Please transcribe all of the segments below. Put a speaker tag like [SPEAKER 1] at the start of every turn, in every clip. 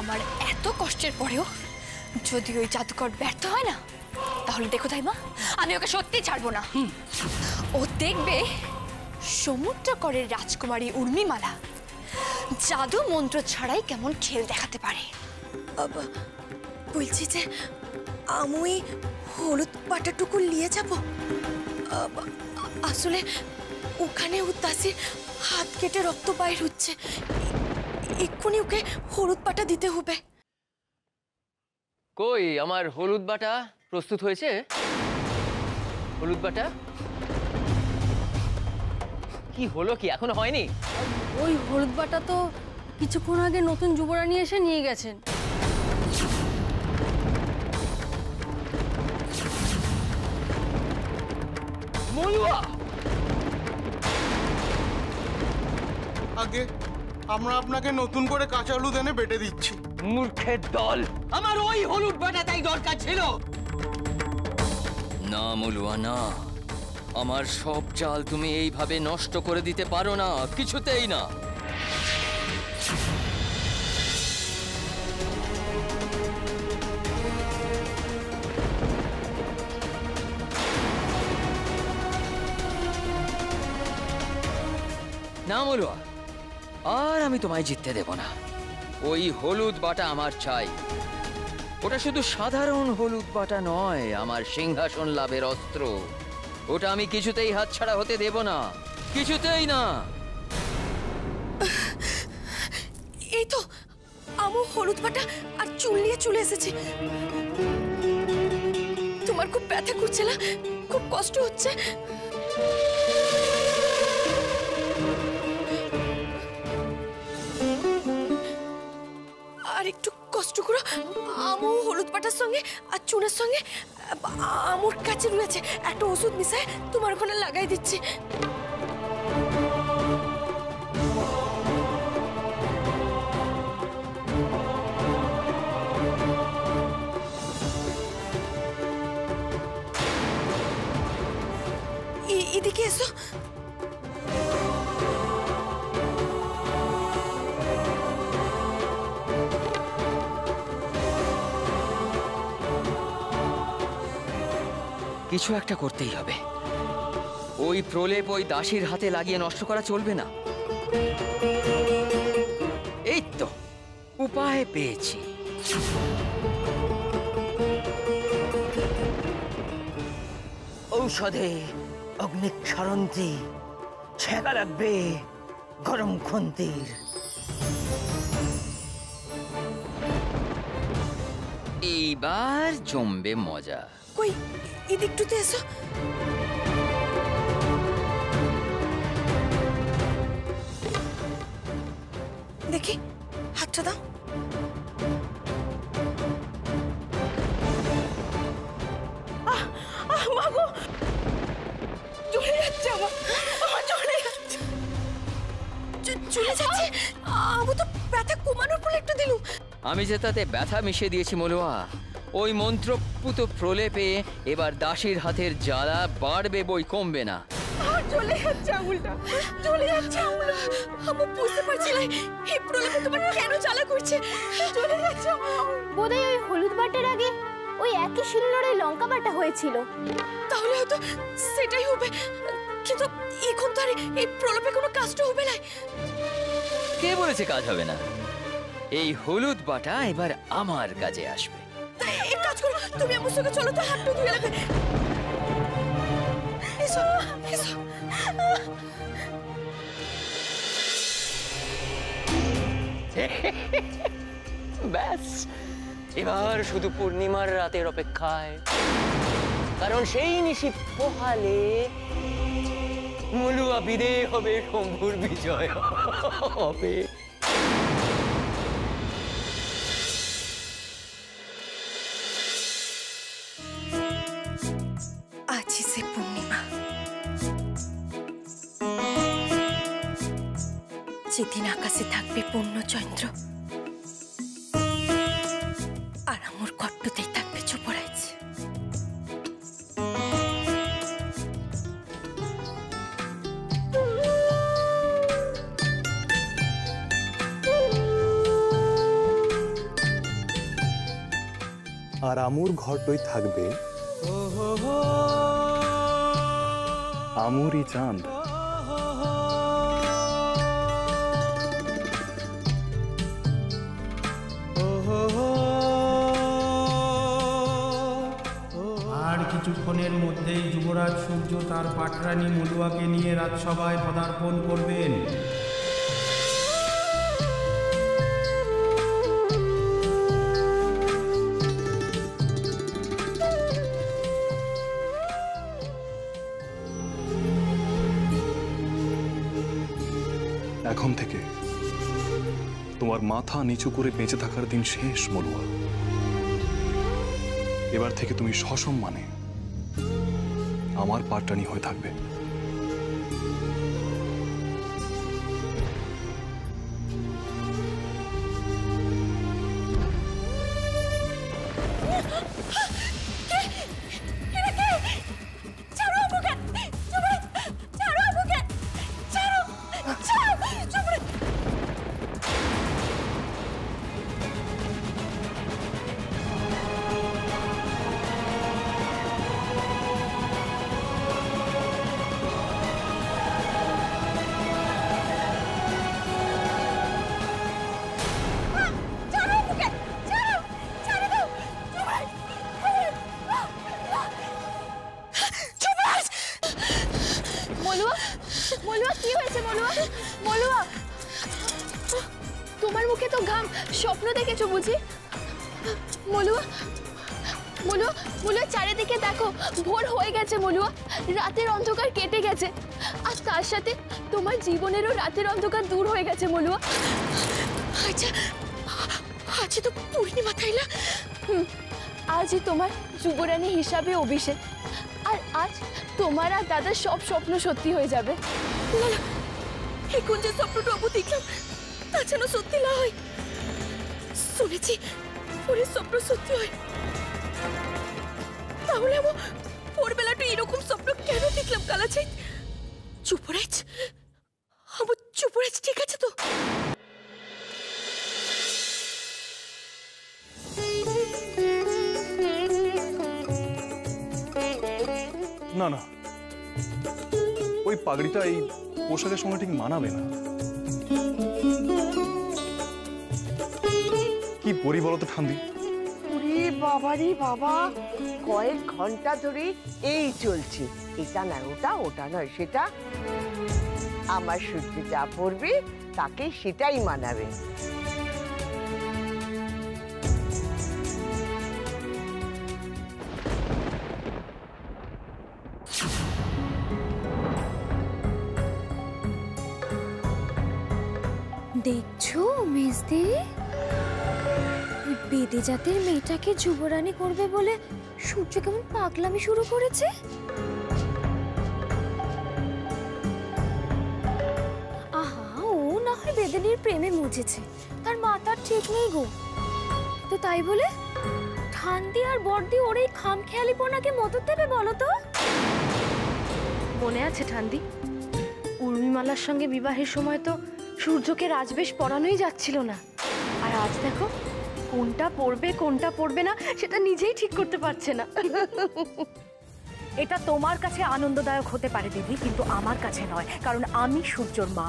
[SPEAKER 1] আমার এত কষ্টের পরেও যদি ওই জাদুকর ব্যর্থ হয় না, তাহলে দেখো তাই মা, আমি ওকে সত্যি ছাড়বো না। ও দেখবে সমুদ্রকরের রাজকুমারী উর্মিমালা জাদু মন্ত্র ছাড়াই কেমন খেল দেখাতে পারে।
[SPEAKER 2] বলছি যে আমি হলুদ পাটাটুকু নিয়ে যাব। আসলে ওখানে উদাসীর হাত কেটে রক্ত বাইর হচ্ছে, এক্ষুনি ওকে হলুদ পাটা দিতে হবে।
[SPEAKER 3] কই আমার হলুদ বাটা প্রস্তুত হয়েছে? হলুদ বাটা কি হলো, কি এখনো হয়নি?
[SPEAKER 4] ওই হলুদ বাটা তো কিছুক্ষণ আগে নতুন যুবরানী এসে নিয়ে গেছেন।
[SPEAKER 3] মলুয়া,
[SPEAKER 5] আগে আমরা আপনাকে নতুন করে কাঁচা হলুদ এনে বেটে দিচ্ছি।
[SPEAKER 3] মূর্খের দল, আমার ওই হলুদ বাটা তাই দরকার ছিল না। মলুয়া না, আমার সব চাল তুমি এইভাবে নষ্ট করে দিতে পারো না, কিছুতেই না। না মলুয়া, আর আমি তোমায় জিততে দেব না। ওই হলুদ বাটা আমার চাই। ওটা শুধু সাধারণ হলুদ বাটা নয়, আমার সিংহাসন লাভের অস্ত্র। ওটা আমি কিছুতেই হাতছাড়া হতে দেব না, কিছুতেই না।
[SPEAKER 2] এই তো আমু হলুদ পাটা আর চুল নিয়ে চলে এসেছি। তোমার খুব ব্যথা করছে না? খুব কষ্ট হচ্ছে? আর একটু কষ্ট করো। আমু হলুদ পাটার সঙ্গে আর চুনের সঙ্গে আমুর কাছে রয়েছে একটা ওষুধ মিশায়, তোমার ওখানে লাগাই দিচ্ছি। এদিকে এসো।
[SPEAKER 3] কিছু একটা করতেই হবে। ওই প্রলেপ ওই দাসীর হাতে লাগিয়ে নষ্ট করা চলবে না। এই তো উপায় পেয়েছি। ঔষধে অগ্নিক্ষরন্তি, ছেঁকা লাগবে গরম খুন্তির। এইবার জমবে মজা।
[SPEAKER 2] কই এদিকটুতে এসো। দেখি হাতটা দাও। মাগো, চলে যাচ্ছে আমার চলে যাচ্ছে, চলে যাচ্ছে। আমি তো ব্যথা কমানোর পর একটু দিলুম।
[SPEAKER 3] আমি যে তাতে ব্যথা মিশিয়ে দিয়েছি মলুয়া। ওই মন্ত্রপুত প্রলেপে এবার দাসীর হাতের জ্বালা বাড়বে বই, কমবে না।
[SPEAKER 2] চলে যাচ্ছে আঙুলটা, চলে যাচ্ছে আঙুল। আমি বুঝতে পারছি না এই প্রলেপে তোমার কেন জ্বালা করছে। চলে যাচ্ছে।
[SPEAKER 6] বোধহয় ওই হলুদ বাটার আগে ওই একই শিলনোড়ে লঙ্কা বাটা হয়েছিল।
[SPEAKER 2] তাহলে হয়তো সেটাই হবে, কিন্তু এখন তো আর এই প্রলেপে কোনো কাজটা হবে না।
[SPEAKER 3] কে বলেছে কাজ হবে না? এই হলুদ বাটা এবার আমার কাজে আসবে।
[SPEAKER 2] এক কাজ করো, তুমি আমার সঙ্গে চলো তো, হাতটা ধুয়ে রাখবে। এসো এসো।
[SPEAKER 3] ব্যাস, এবার শুধু পূর্ণিমার রাতের অপেক্ষায়, কারণ সেই নিশি পোহালে মলুয়া বিদেয় হবে, শম্ভুর বিজয় হবে।
[SPEAKER 2] আজই সে পূর্ণিমা, যেদিন আকাশে থাকবে পূর্ণচন্দ্র আর আমার ঘট্টতেই থাকবে যুবরাজ।
[SPEAKER 7] আর আমুর ঘরটই থাকবে আমুরই চাঁদ।
[SPEAKER 8] আর কিছুক্ষণের মধ্যেই যুবরাজ সূর্য তার পাটরানী মলুয়াকে নিয়ে রাজসভায় পদার্পণ করবেন।
[SPEAKER 7] এখন থেকে তোমার মাথা নিচু করে বেঁচে থাকার দিন শেষ মলুয়া। এবার থেকে তুমি সসম্মানে আমার পাটরানী হয়ে থাকবে।
[SPEAKER 1] তোমার মুখে তো ঘাম, স্বপ্ন দেখেছো বুঝি? মলুয়া মলুয়া মলুয়া, চারিদিকে দেখো, ভোর হয়ে গেছে মলুয়া, রাতের অন্ধকার কেটে গেছে, আর তার সাথে তোমার জীবনেরও রাতের অন্ধকার দূর হয়ে গেছে মলুয়া। আচ্ছা, আজকে তো পূর্ণিমা, তাই না? আজই তোমার যুবরানী হিসাবে অভিষেক, আর আজ তোমার আর দাদার সব স্বপ্ন সত্যি হয়ে যাবে। এখন যে স্বপ্নটা আমি দেখলাম তা যেন সত্যি না হয়। শুনেছি পরের স্বপ্ন সত্যি হয়, তাহলে আমি ভোরবেলাটা এরকম স্বপ্ন কেন দেখলাম কালাচাই? যুবরাজ, আমার যুবরাজ ঠিক আছে তো?
[SPEAKER 7] না না, ওই পাগড়িটা এই পোশাকের সঙ্গে ঠিক মানাবে না। কি পরি বলো তো ঠান্দি?
[SPEAKER 9] বাবারি বাবা, কয়েক ঘন্টা ধরে এই চলছে, এটা না ওটা, ওটা নয় সেটা। আমার সূর্য যা পড়বে তাকে সেটাই মানাবে।
[SPEAKER 6] দেখছো মেজদি, বেদে জাতের মেয়েটাকে যুবরানী করবে বলে সূর্য কেমন পাগলামি শুরু করেছে। আহা, ও না হয় বেদেনীর প্রেমে মুজেছে, তার মাথার ঠিক নেই গো। তো তাই বলে ঠান্দি আর বর্দি ওর এই খামখেয়ালিপনাকে মদত দেবে বলো তো?
[SPEAKER 4] মনে আছে ঠান্দি, উর্মিমালার সঙ্গে বিবাহের সময় তো সূর্যকে রাজবেশ পরানোই যাচ্ছিল না, আর আজ দেখো কোনটা পরবে কোনটা পরবে না সেটা নিজেই ঠিক করতে পারছে না।
[SPEAKER 10] এটা তোমার কাছে আনন্দদায়ক হতে পারে দিদি, কিন্তু আমার কাছে নয়, কারণ আমি সূর্যর মা,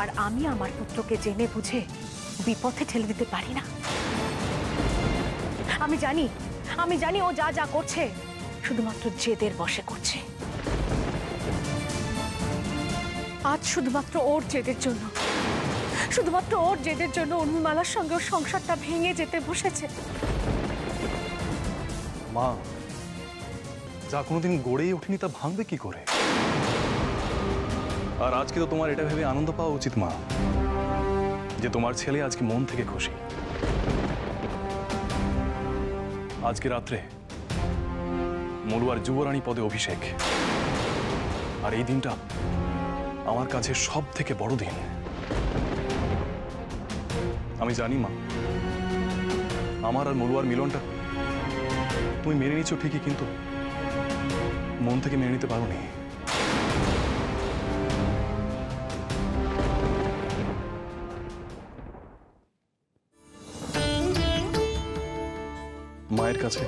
[SPEAKER 10] আর আমি আমার পুত্রকে জেনে বুঝে বিপথে ঠেলে দিতে পারি না। আমি জানি ও যা যা করছে শুধুমাত্র জেদের বশে করছে। আজ শুধুমাত্র ওর জেদের জন্য উর্মিমালার সঙ্গে ওর সংসারটা ভেঙে যেতে বসেছে।
[SPEAKER 7] মা, যা কোনোদিন গড়েই ওঠেনি তা ভাঙবে কি করে? আর আজকে তো তোমার এটা ভেবে আনন্দ পাওয়া উচিত মা, যে তোমার ছেলে আজকে মন থেকে খুশি। আজকে রাত্রে মলুয়ার যুবরানী পদে অভিষেক, আর এই দিনটা আমার কাছে সব থেকে বড় দিন। আমি জানি মা, আমার আর মলুয়ার মিলনটা তুমি মেনে নিচ্ছ ঠিকই, কিন্তু মন থেকে মেনে নিতে পারো নি। মায়ের কাছে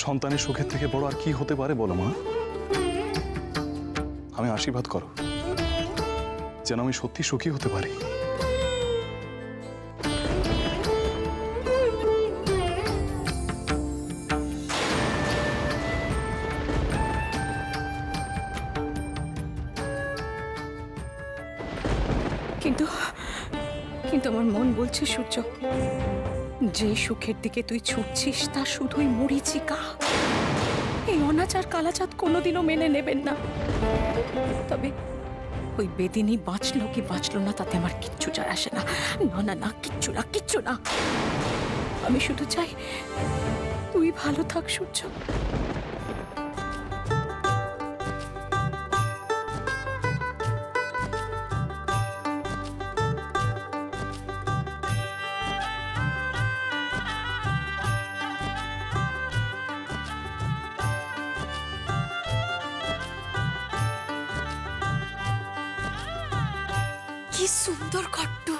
[SPEAKER 7] সন্তানের সুখের থেকে বড় আর কি হতে পারে বলো মা? আমি আশীর্বাদ করো যেন আমি সত্যি সুখী হতে পারি।
[SPEAKER 10] কিন্তু কিন্তু আমার মন বলছে সূর্য, যে সুখের দিকে তুই ছুটছিস তা শুধুই মরীচিকা। এই অনাচার কালাচাঁদ কোনোদিনও মেনে নেবেন না। তবে ওই বেদিনী বাঁচলো কি বাঁচলো না তাতে আমার কিচ্ছু যায় আসে না। না না না, কিচ্ছু না, কিচ্ছু না। আমি শুধু চাই তুই ভালো থাক সূর্য।
[SPEAKER 1] কি সুন্দর ঘরটা।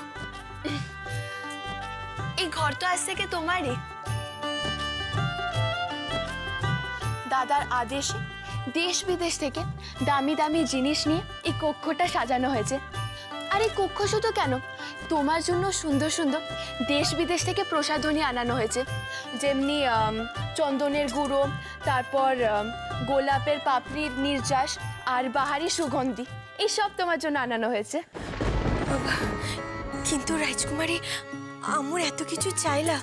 [SPEAKER 1] এই ঘর তো আজ থেকে তোমারই। দাদার আদেশে দেশ বিদেশ থেকে দামি দামি জিনিস নিয়ে এই কক্ষটা সাজানো হয়েছে। আর এই কক্ষ শুধু কেন, তোমার জন্য সুন্দর সুন্দর দেশ বিদেশ থেকে প্রসাধনী আনানো হয়েছে। যেমনি চন্দনের গুঁড়ো, তারপর গোলাপের পাপড়ির নির্যাস আর বাহারি সুগন্ধি, এইসব তোমার জন্য আনানো হয়েছে।
[SPEAKER 2] কিন্তু রাজকুমারী, আমার এত কিছু চাইলা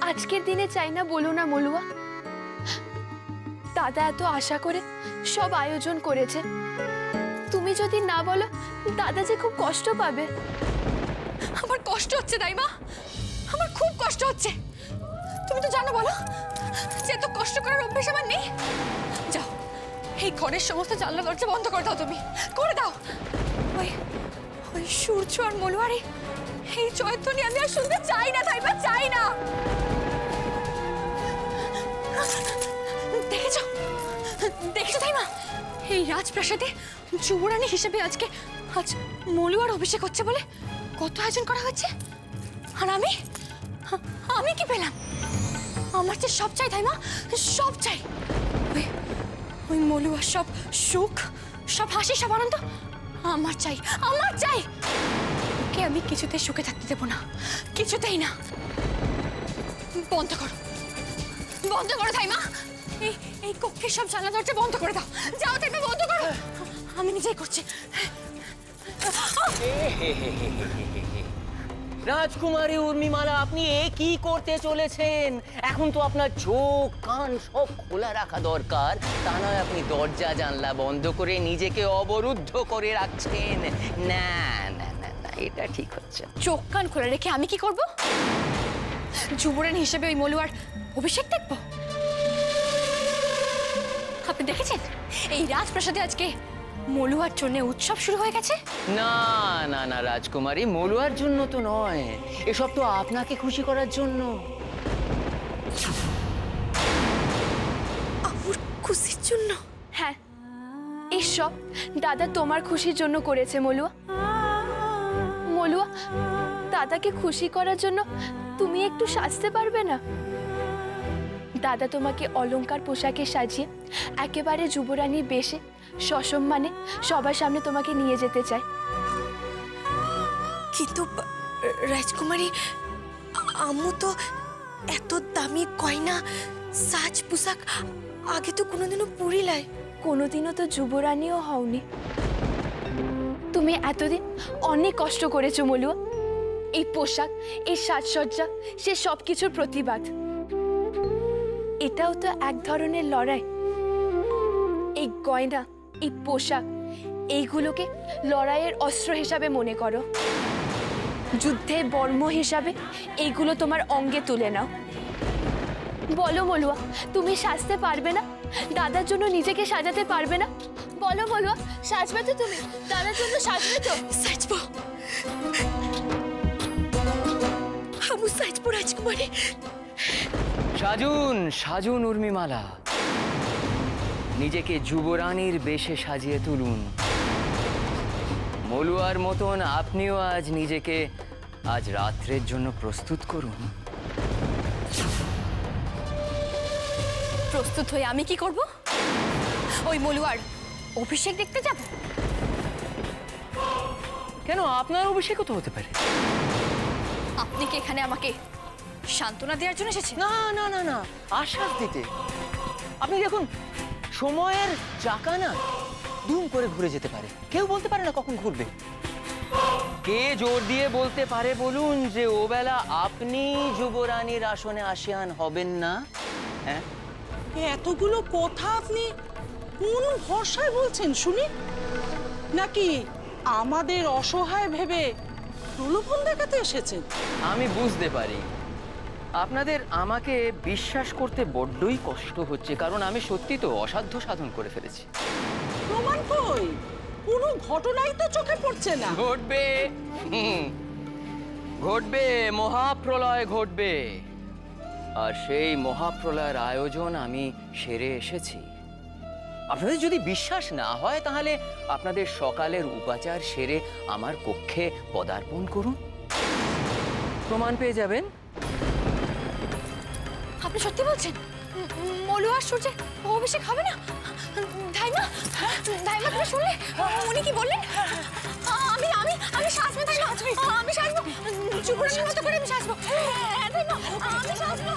[SPEAKER 1] আজকের দিনে চাই না বলো না মলুয়া। দাদা এত আশা করে সব আয়োজন করেছে, তুমি যদি না বলো দাদা যে খুব কষ্ট পাবে। আমার কষ্ট হচ্ছে তাই মা, আমার খুব কষ্ট হচ্ছে। তুমি তো জানো বলো যে তো কষ্ট করার অভ্যেস আমার নেই। যাও এই ঘরের সমস্ত জানলা দরজা বন্ধ করে দাও, তুমি করে দাও। ওই ওই সূর্য আর মলুয়ারি এই চৈতন্য আমি আর শুনতে চাই না তাই মা, চাই না। দেখেছো দেখেছো তাই মা, এই রাজপ্রাসাদে যুবরানী হিসেবে আজ মলুয়ার অভিষেক হচ্ছে বলে কত আয়োজন করা হচ্ছে। আর আমি কি পেলাম? আমার যে সব চাই তাই মা, সব চাই। ওই মলুয়ার সব সুখ, সব হাসি, সব আনন্দ আমার চাই, আমার চাই। ওকে আমি কিছুতেই সুখে থাকতে দেবো না, কিছুতেই না। বন্ধ করো, বন্ধ করো তাই মা। এই কক্ষের সব জানলা দরজা বন্ধ করে দাও। যাও তাই মা, বন্ধ করো। আমি নিজেই করছি।
[SPEAKER 3] রাজকুমারী উর্মিমালা, আপনি এ কি করতে চলেছেন? এখন তো আপনার চোখ কান সব খোলা রাখা দরকার, তা নয় আপনি দরজা জানলা বন্ধ করে নিজেকে অবরুদ্ধ করে রাখছেন। না না না না, এটা ঠিক হচ্ছে।
[SPEAKER 1] চোখ কান খোলা রেখে আমি কি করব? যুবরানী হিসেবে ওই মলুয়ার অভিষেক দেখবো? আপনি দেখেছেন এই রাজপ্রাসাদে আজকে মলুয়ার জন্য উৎসব শুরু হয়ে গেছে?
[SPEAKER 3] না না না রাজকুমারী, মলুয়ার জন্য তো নয়, এসব তো আপনাকে খুশি করার জন্য।
[SPEAKER 2] আমার খুশির জন্য?
[SPEAKER 1] হ্যাঁ, এসব দাদা তোমার খুশির জন্য করেছে মলুয়া। মলুয়া, দাদাকে খুশি করার জন্য তুমি একটু সাজতে পারবে না? দাদা তোমাকে অলংকার পোশাকে সাজিয়ে একেবারে যুবরানীর বেশে সসম্মানে সবার সামনে তোমাকে নিয়ে যেতে চায়।
[SPEAKER 2] কিন্তু রাজকুমারী, আমু তো এত দামি গয়না সাজ পোশাক আগে তো কোনোদিনও পরিলাই।
[SPEAKER 1] কোনোদিনও তো যুবরানীও হওনি। তুমি এতদিন অনেক কষ্ট করেছো মলুয়া। এই পোশাক, এই সাজসজ্জা, সে সব কিছুর প্রতিবাদ। এটাও তো এক ধরনের লড়াই। এই গয়না, এই পোশাক, এইগুলোকে লড়াইয়ের অস্ত্র হিসাবে মনে করো। যুদ্ধে বর্ম হিসাবে এইগুলো তোমার অঙ্গে তুলে নাও। বলো মলুয়া, তুমি সাজতে পারবে না? দাদার জন্য নিজেকে সাজাতে পারবে না? বলো মলুয়া, সাজবে তো তুমি? দাদার জন্য সাজবে তো?
[SPEAKER 2] সাজবো, আমু সাজবো রাজকুমারী।
[SPEAKER 3] সাজুন সাজুন উর্মিমালা, নিজেকে যুবরানীর বেশে সাজিয়ে তুলুন। মলুয়ার মতন আপনিও আজ নিজেকে আজ রাত্রের জন্য প্রস্তুত করুন।
[SPEAKER 1] প্রস্তুত হয়ে আমি কি করব? ওই মলুয়ার অভিষেক দেখতে যাব?
[SPEAKER 3] কেন, আপনার অভিষেকও তো হতে পারে।
[SPEAKER 1] আপনি কি এখানে আমাকে সান্ত্বনা দেওয়ার জন্য এসেছেন?
[SPEAKER 3] না না না না, আশ্বাস দিতে। আপনি দেখুন, সময়ের চাকা না দুম করে ঘুরে যেতে পারে, কেউ বলতে পারে না কখন ঘুরবে। কে জোর দিয়ে বলতে পারে বলুন যে ও বেলা আপনি যুবরানীর আসনে আসীন হবেন না? হ্যাঁ,
[SPEAKER 10] এতগুলো কথা আপনি কোন ভরসায় বলছেন শুনি? নাকি আমাদের অসহায় ভেবে প্রলোভন দেখাতে এসেছেন?
[SPEAKER 3] আমি বুঝতে পারি আপনাদের আমাকে বিশ্বাস করতে বড্ডই কষ্ট হচ্ছে, কারণ আমি সত্যি তো অসাধ্য সাধন করে ফেলেছি।
[SPEAKER 10] প্রমাণ কই? কোনো ঘটনাই তো চোখে পড়ছে না।
[SPEAKER 3] ঘটবে, ঘটবে, মহাপ্রলয় ঘটবে। আর সেই মহাপ্রলয়ের আয়োজন আমি সেরে এসেছি। আপনাদের যদি বিশ্বাস না হয় তাহলে আপনাদের সকালের উপাচার সেরে আমার কক্ষে পদার্পণ করুন, প্রমাণ পেয়ে যাবেন।
[SPEAKER 1] আপনি সত্যি বলছেন মলুয়ার সূর্যের অভিষেক হবে না? ধাইমা, ধাইমা তুমি শুনলে উনি কি বললেন? আমি আমি আমি সাজবো ধাইমা, আমি সাজবো, যুবরানীর মতো করে আমি সাজবো। হ্যাঁ ধাইমা, আমি সাজবো।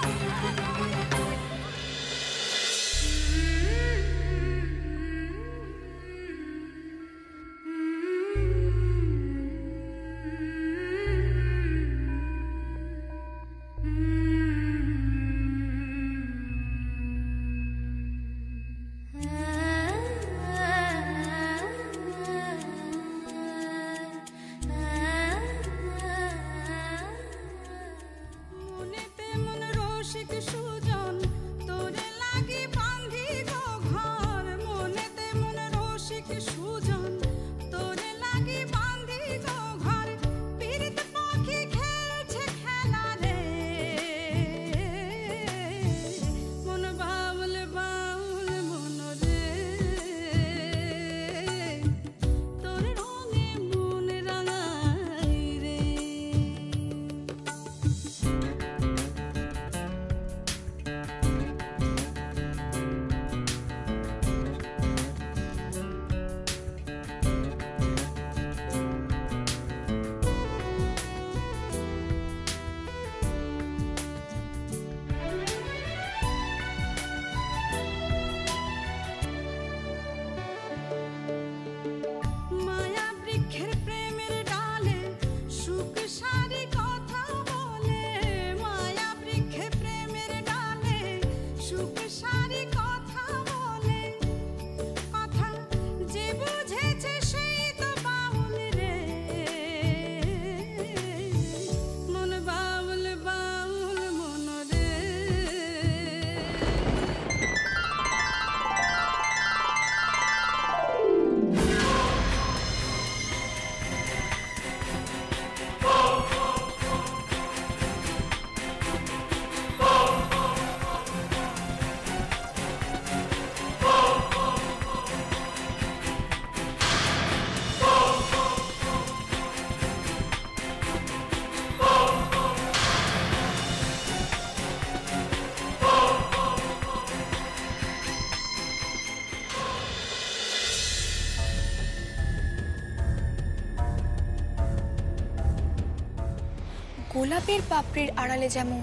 [SPEAKER 1] গোলাপের পাপড়ির আড়ালে যেমন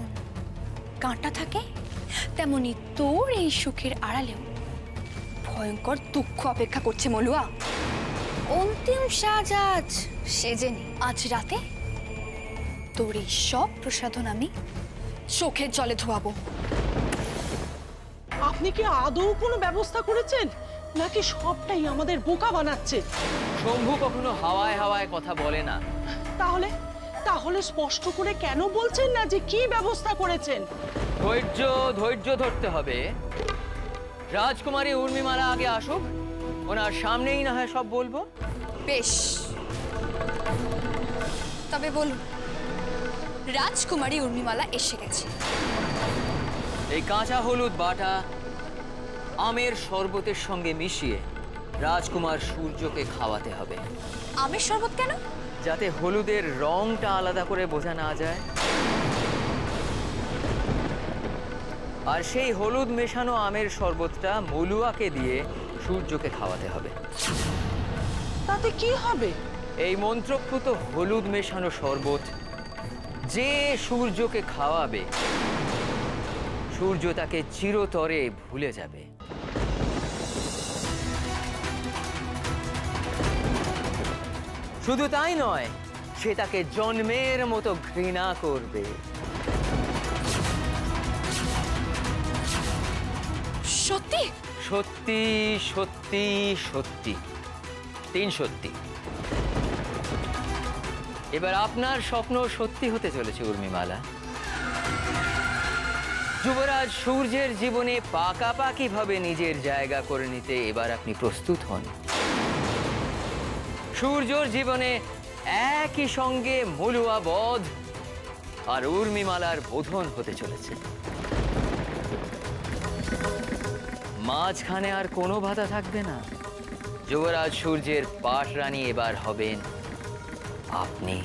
[SPEAKER 1] কাঁটা থাকে, তেমনি তোর এই সুখের আড়ালেও ভয়ঙ্কর দুঃখ অপেক্ষা করছে মলুয়া। অন্তিম সাজ আজ সেজে নে। আজ রাতে তোর এই সব প্রসাধন আমি চোখের জলে ধোয়াবো।
[SPEAKER 10] আপনি কি আদৌ কোনো ব্যবস্থা করেছেন, নাকি সবটাই আমাদের বোকা বানাচ্ছে?
[SPEAKER 3] শম্ভু কখনো হাওয়ায় হাওয়ায় কথা বলে না।
[SPEAKER 10] তাহলে তাহলে স্পষ্ট করে কেন বলছেন না যে কি ব্যবস্থা করেছেন?
[SPEAKER 3] ধৈর্য ধৈর্য ধরতে হবে। রাজকুমারী উর্মিমালা আগে আসুক, ওনার সামনেই না হয় সব বলবো।
[SPEAKER 1] বেশ, তবে বলুন, রাজকুমারী উর্মিমালা এসে গেছে।
[SPEAKER 3] এই কাঁচা হলুদ বাটা আমের শরবতের সঙ্গে মিশিয়ে রাজকুমার সূর্যকে খাওয়াতে হবে।
[SPEAKER 1] আমের শরবত কেন?
[SPEAKER 3] যাতে হলুদের রংটা আলাদা করে বোঝা না যায়। আর সেই হলুদ মেশানো আমের শরবতটা মলুয়াকে দিয়ে সূর্যকে খাওয়াতে হবে।
[SPEAKER 9] তাতে কি হবে?
[SPEAKER 3] এই মন্ত্রপ্রুত হলুদ মেশানো শরবত যে সূর্যকে খাওয়াবে, সূর্য তাকে চিরতরে ভুলে যাবে। শুধু তাই নয়, সে তাকে জন্মের মতো ঘৃণা করবে।
[SPEAKER 1] সত্যি?
[SPEAKER 3] সত্যি সত্যি সত্যি, 3 সত্যি। এবার আপনার স্বপ্ন সত্যি হতে চলেছে উর্মিমালা। যুবরাজ সূর্যের জীবনে পাকাপাকি ভাবে নিজের জায়গা করে নিতে এবার আপনি প্রস্তুত হন। সূর্যর জীবনে একই সঙ্গে মলুয়া বধ আর উর্মিমালার বোধন হতে চলেছে। মাঝখানে আর কোনো বাধা থাকবে না। যুবরাজ সূর্যের পাশরানী এবার হবেন আপনি।